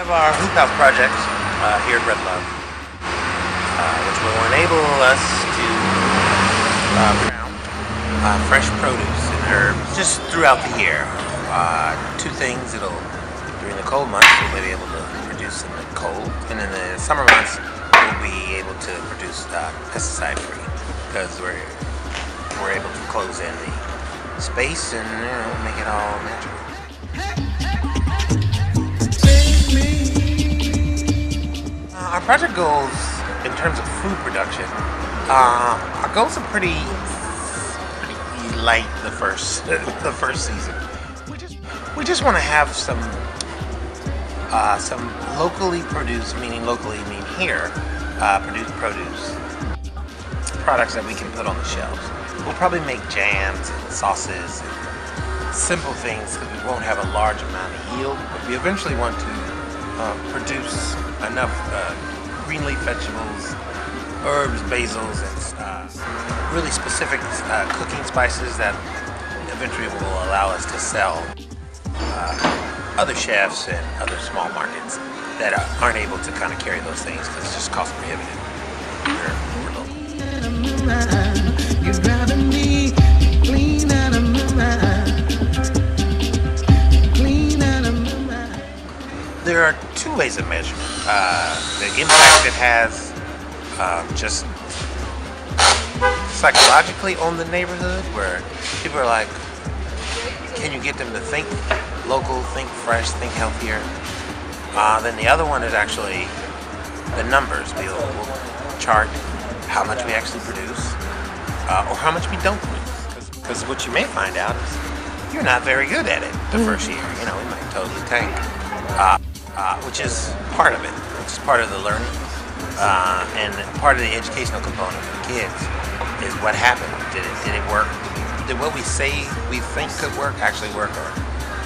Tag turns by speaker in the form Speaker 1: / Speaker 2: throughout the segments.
Speaker 1: have our HoopHouse project here at BreadLove, which will enable us to ground fresh produce and herbs just throughout the year. Two things: during the cold months we'll be able to produce in the cold, and in the summer months we'll be able to produce pesticide-free because we're able to close in the space and make it all natural. Our project goals in terms of food production, our goals are pretty light the first season. We just want to have some locally produced, meaning here, produced produce products that we can put on the shelves. We'll probably make jams and sauces and simple things because we won't have a large amount of yield, but we eventually want to produce enough green leaf vegetables, herbs, basils, and really specific cooking spices that eventually will allow us to sell other chefs and other small markets that aren't able to kind of carry those things because it's just cost prohibitive. We're local. You're driving me clean out of my mind. Clean out of my mind. There are two ways of measurement. The impact it has just psychologically on the neighborhood, where people are like, can you get them to think local, think fresh, think healthier? Then the other one is actually the numbers. We'll chart how much we actually produce or how much we don't produce. Because what you may find out is you're not very good at it the first year. We might totally tank, which is part of it, which is part of the learning and part of the educational component for the kids is what happened. Did it work? Did what we say we think could work actually work, or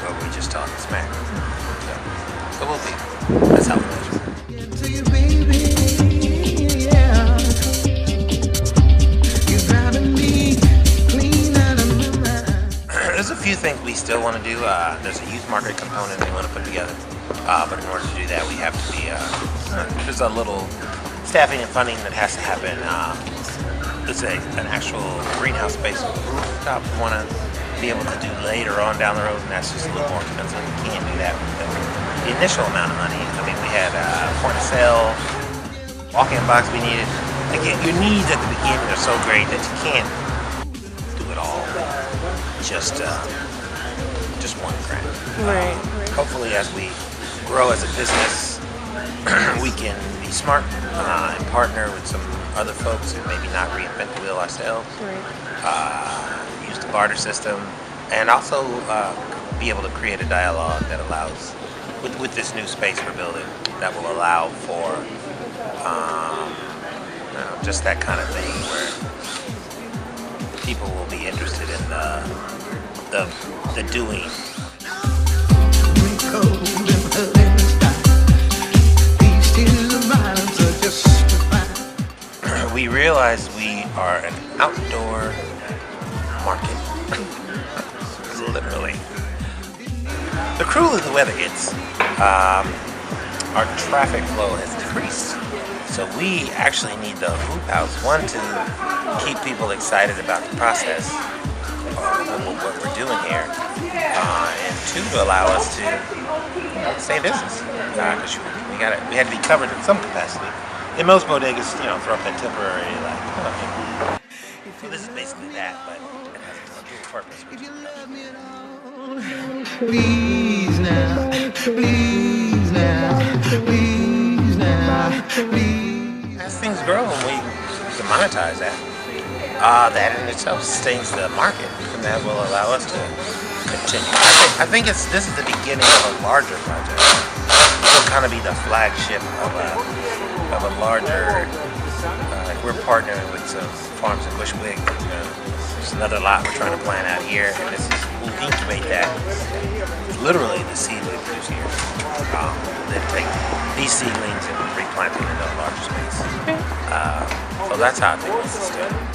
Speaker 1: what we just talking smack? So we'll see. That's how we measure. There's a few things we still want to do. There's a youth market component we want to put together, but in order to do that, we have to be. There's a little staffing and funding that has to happen. It's an actual greenhouse-based rooftop we want to be able to do later on down the road, and that's just a little more expensive. We can't do that with the initial amount of money. I mean, we had point of sale, walk-in box we needed. Again, your needs at the beginning are so great that you can't do it all. Just one grant.
Speaker 2: Right.
Speaker 1: Hopefully, as we grow as a business, we can be smart and partner with some other folks and maybe not reinvent the wheel ourselves.
Speaker 2: Right.
Speaker 1: Use the barter system, and also be able to create a dialogue that allows, with this new space we're building, that will allow for just that kind of thing where people will be interested in the doing. We realize we are an outdoor market, literally. The cooler the weather gets, our traffic flow has decreased. So we actually need the HoopHouse, one, to keep people excited about the process, what we're doing here, and two, to allow us to stay in business. Because we had to be covered in some capacity. In most bodegas, throw up that temporary, so this is basically that, but it has a dual purpose. Please now, please now, please now, please. As things grow and we can monetize that, that in itself sustains the market, and that will allow us to continue. I think this is the beginning of a larger project. It'll kind of be the flagship of a larger. We're partnering with some farms in Bushwick. There's another lot we're trying to plant out here, and we'll incubate that. Literally the seed we produce here. Then take these seedlings and replant them into a larger space. So that's how I think this is done.